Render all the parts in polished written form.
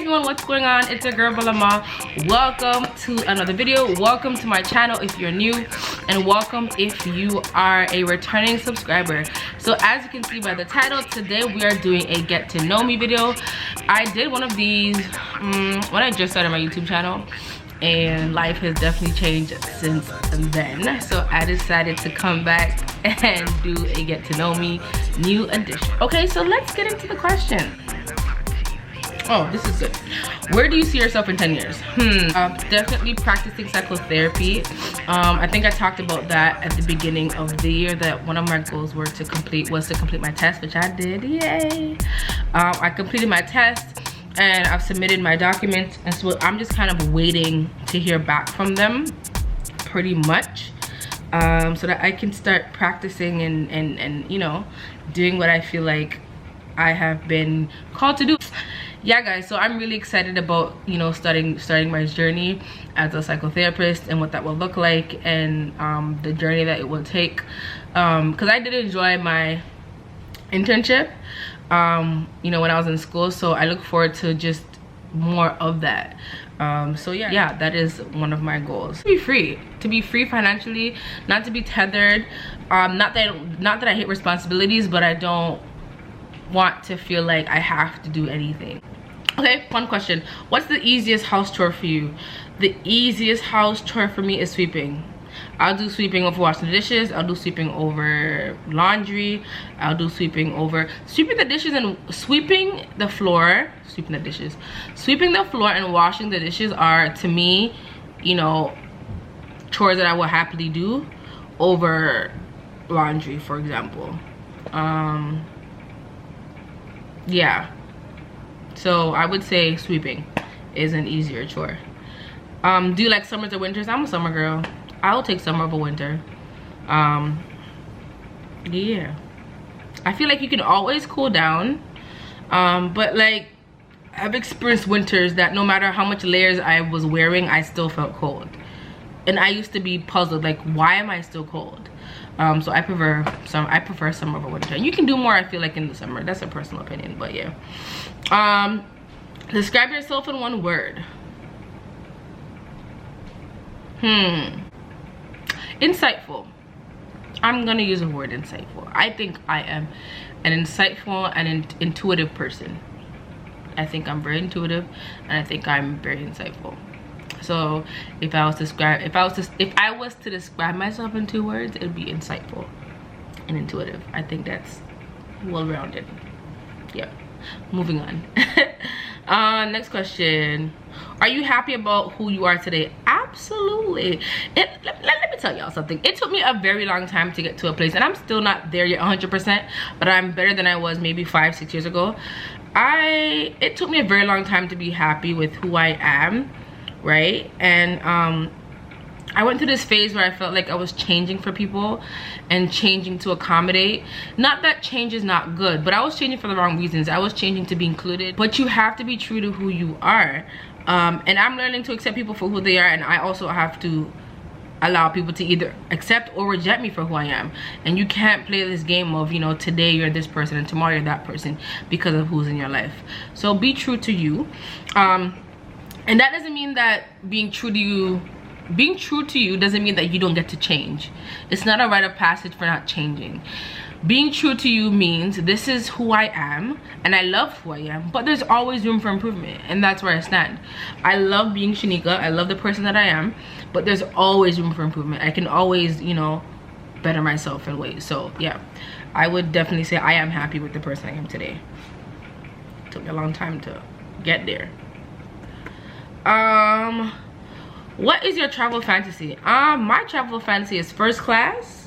everyone, what's going on? It's your girl Balama. Welcome to another video. Welcome to my channel if you're new, and welcome if you are a returning subscriber. So as you can see by the title, today we are doing a get to know me video. I did one of these when I just started my YouTube channel, and life has definitely changed since then. So I decided to come back and do a get to know me new edition. Okay, so let's get into the question. Oh, this is good. Where do you see yourself in 10 years? Definitely practicing psychotherapy. I think I talked about that at the beginning of the year, that one of my goals was to complete my test, which I did. Yay! I completed my test and I've submitted my documents, and so I'm just kind of waiting to hear back from them pretty much, so that I can start practicing and you know, doing what I feel like I have been called to do. Yeah guys, so I'm really excited about, you know, starting my journey as a psychotherapist and what that will look like, and the journey that it will take, because I did enjoy my internship, you know, when I was in school, so I look forward to just more of that. So yeah, that is one of my goals. To be free financially, not to be tethered. Not that I hate responsibilities, but I don't want to feel like I have to do anything. Okay, fun question. What's the easiest house chore for you? The easiest house chore for me is sweeping. I'll do sweeping over washing the dishes. I'll do sweeping over laundry. I'll do sweeping the dishes and sweeping the floor. Sweeping the floor and washing the dishes are, to me, you know, chores that I will happily do over laundry, for example. Yeah, so I would say sweeping is an easier chore. Do you like summers or winters? I'm a summer girl. I'll take summer over winter. Yeah, I feel like you can always cool down, but like I've experienced winters that no matter how much layers I was wearing, I still felt cold, and I used to be puzzled, like, why am I still cold? So I prefer summer over winter. You can do more, I feel like, in the summer. That's a personal opinion, but yeah. Describe yourself in one word. Insightful. I'm gonna use the word insightful. I think I am an insightful and intuitive person. I think I'm very intuitive, and I think I'm very insightful. So if I was to describe myself in 2 words, it would be insightful and intuitive. I think that's well-rounded. Yep. Moving on. Next question. Are you happy about who you are today? Absolutely. Let me tell y'all something. It took me a very long time to get to a place, and I'm still not there yet 100%, but I'm better than I was maybe 5-6 years ago. It took me a very long time to be happy with who I am, right? And I went through this phase where I felt like I was changing for people and changing to accommodate. Not that change is not good, but I was changing for the wrong reasons. I was changing to be included, but you have to be true to who you are. And I'm learning to accept people for who they are, and I also have to allow people to either accept or reject me for who I am. And you can't play this game of, you know, today you're this person and tomorrow you're that person because of who's in your life. So be true to you. And that doesn't mean that being true to you doesn't mean that you don't get to change. It's not a rite of passage for not changing. Being true to you means this is who I am, and I love who I am, but there's always room for improvement, and that's where I stand. I love being Shanika. I love the person that I am, but there's always room for improvement. I can always, you know, better myself in ways. So yeah, I would definitely say I am happy with the person I am today. It took me a long time to get there. What is your travel fantasy? My travel fantasy is first class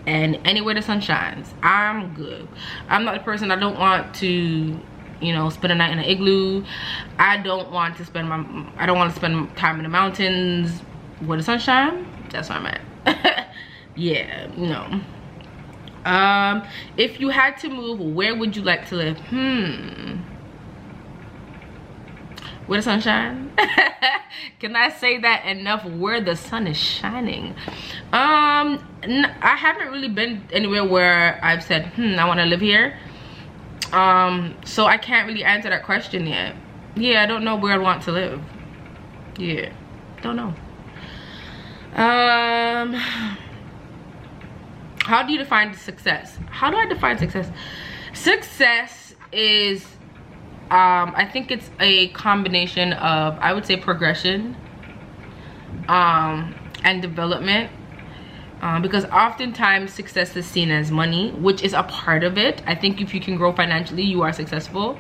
and anywhere the sun shines. I'm good. I'm not the person. I don't want to, you know, spend a night in an igloo. I don't want to spend time in the mountains where the sun shines. That's where I'm at. Yeah, no. If you had to move, where would you like to live? Where the sun shines? Can I say that enough? Where the sun is shining. I haven't really been anywhere where I've said, I want to live here. So I can't really answer that question yet. yeah, I don't know where I want to live. Yeah, don't know. How do you define success? How do I define success? Success is I think it's a combination of, I would say, progression and development, because oftentimes success is seen as money, which is a part of it. I think if you can grow financially, you are successful.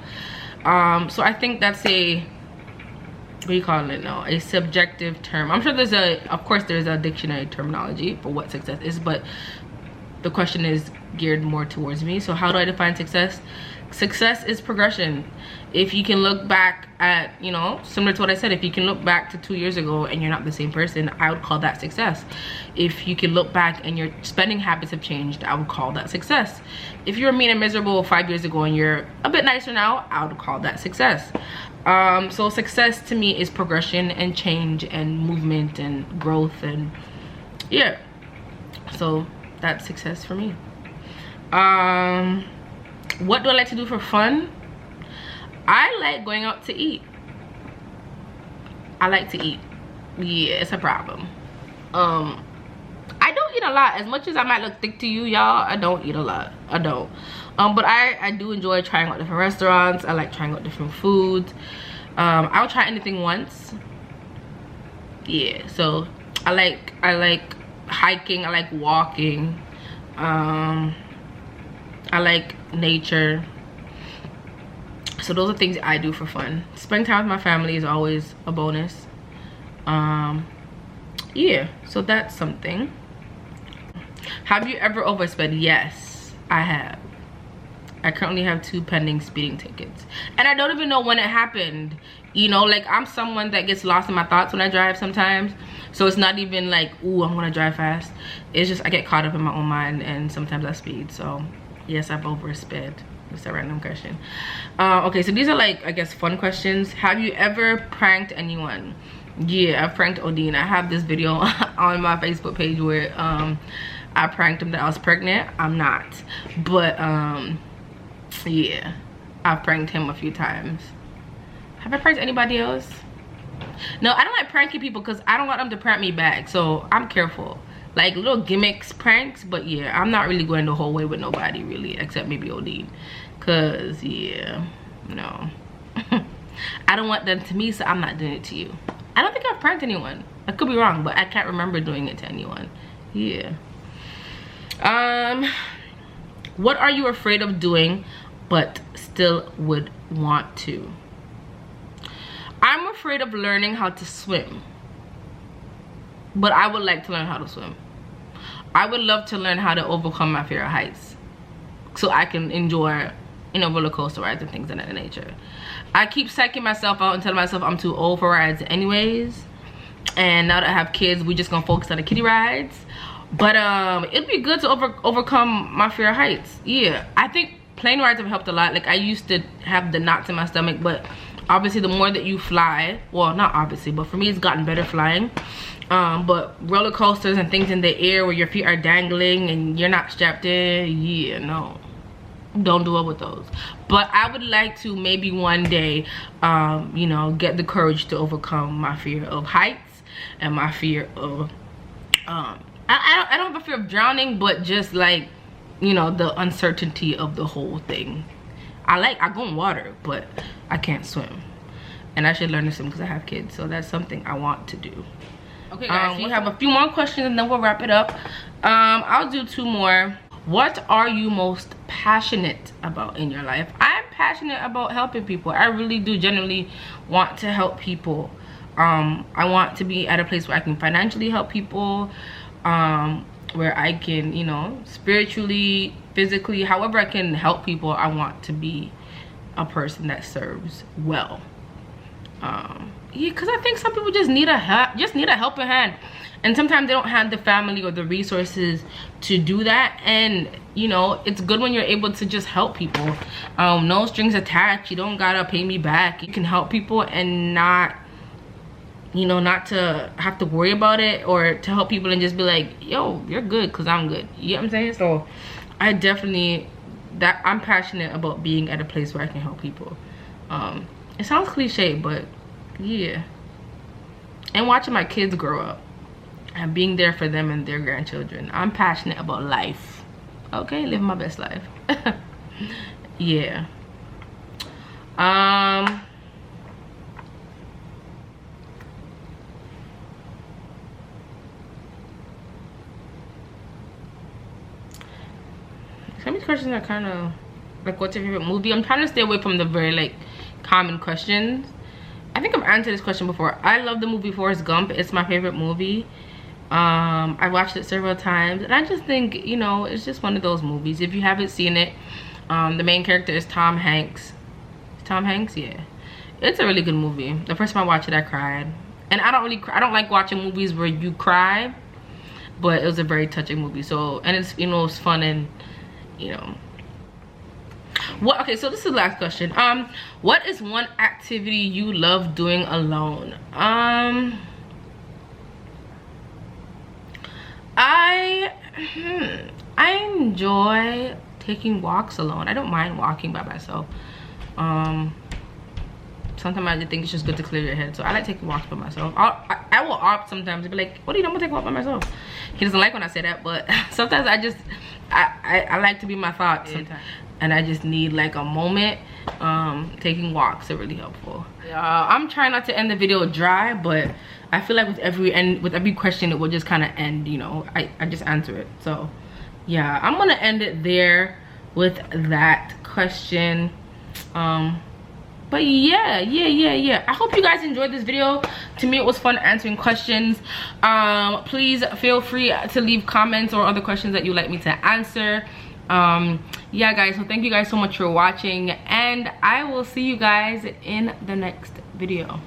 So I think that's a, what do you call it now, a subjective term. I'm sure there's of course there's a dictionary terminology for what success is, but the question is geared more towards me. So how do I define success? Success is progression. If you can look back at, you know, similar to what I said, if you can look back to 2 years ago and you're not the same person, I would call that success. If you can look back and your spending habits have changed, I would call that success. If you were mean and miserable 5 years ago and you're a bit nicer now, I would call that success. So success to me is progression and change and movement and growth, and yeah, so that's success for me. What do I like to do for fun? I like going out to eat. I like to eat. Yeah, it's a problem. I don't eat a lot. As much as I might look thick to you, y'all, I don't eat a lot. I don't. But I do enjoy trying out different restaurants. I like trying out different foods. I'll try anything once. Yeah, so I like hiking. I like walking. I like nature. So those are things I do for fun. Spending time with my family is always a bonus. Yeah, so that's something. Have you ever overspent? Yes, I have. I currently have 2 pending speeding tickets, and I don't even know when it happened. You know, like, I'm someone that gets lost in my thoughts when I drive sometimes. So it's not even like, ooh, I'm gonna drive fast. It's just I get caught up in my own mind, and sometimes I speed. So yes, I've oversped. It's a random question. Okay, so these are, like, I guess, fun questions. Have you ever pranked anyone? Yeah, I've pranked Odin. I have this video on my Facebook page where I pranked him that I was pregnant. I'm not, but yeah, I've pranked him a few times. Have I pranked anybody else? No, I don't like pranking people because I don't want them to prank me back, so I'm careful. Like little gimmicks, pranks, but yeah, I'm not really going the whole way with nobody really, except maybe Odin, cause yeah, no. I don't want them to me, so I'm not doing it to you. I don't think I've pranked anyone. I could be wrong, but I can't remember doing it to anyone. Yeah. What are you afraid of doing but still would want to? I'm afraid of learning how to swim, but I would like to learn how to swim. I would love to learn how to overcome my fear of heights so I can enjoy, you know, roller coaster rides and things of that nature. I keep psyching myself out and telling myself I'm too old for rides anyways, and now that I have kids, we just gonna focus on the kiddie rides. But it'd be good to overcome my fear of heights. Yeah, I think plane rides have helped a lot. Like, I used to have the knots in my stomach, but obviously the more that you fly, well, not obviously, but for me it's gotten better flying. But roller coasters and things in the air where your feet are dangling and you're not strapped in, yeah, no, don't do it with those. But I would like to maybe one day, you know, get the courage to overcome my fear of heights and my fear of I don't have a fear of drowning, but just, like, you know, the uncertainty of the whole thing. I go in water, but I can't swim, and I should learn to swim because I have kids, so that's something I want to do. Okay guys, we have a few more questions and then we'll wrap it up. I'll do 2 more. What are you most passionate about in your life? I'm passionate about helping people. I really do genuinely want to help people. I want to be at a place where I can financially help people, where I can, you know, spiritually, physically, however I can help people. I want to be a person that serves well. Yeah, because I think some people just need a helping hand, and sometimes they don't have the family or the resources to do that. And you know, it's good when you're able to just help people. No strings attached. You don't gotta pay me back. You can help people and not, you know, not to have to worry about it, or to help people and just be like, yo, you're good because I'm good. You know what I'm saying? So I definitely, I'm passionate about being at a place where I can help people. It sounds cliche, but yeah. And watching my kids grow up and being there for them and their grandchildren. I'm passionate about life. Okay, living my best life. Yeah. Some of these questions are kind of like, what's your favorite movie? I'm trying to stay away from the very like common questions. I think I've answered this question before. I love the movie Forrest Gump. It's my favorite movie. I watched it several times, and I just think, you know, it's just one of those movies. If you haven't seen it, the main character is Tom Hanks. Tom Hanks, yeah. It's a really good movie. The first time I watched it, I cried. And I don't like watching movies where you cry, but it was a very touching movie. So, and it's, you know, it's fun and, you know. What? Okay, so this is the last question. What is one activity you love doing alone? I enjoy taking walks alone. I don't mind walking by myself. Sometimes I just think it's just good to clear your head, so I like taking walks by myself. I will opt sometimes to be like, what are you doing? I'm gonna take a walk by myself. He doesn't like when I say that, but sometimes I like to be my thoughts sometimes, and I just need like a moment. Taking walks are really helpful. I'm trying not to end the video dry, but I feel like with every question it will just kind of end, you know. I just answer it. So yeah, I'm gonna end it there with that question. But yeah, I hope you guys enjoyed this video. To me, it was fun answering questions. Please feel free to leave comments or other questions that you'd like me to answer. Yeah guys, so thank you guys so much for watching, and I will see you guys in the next video.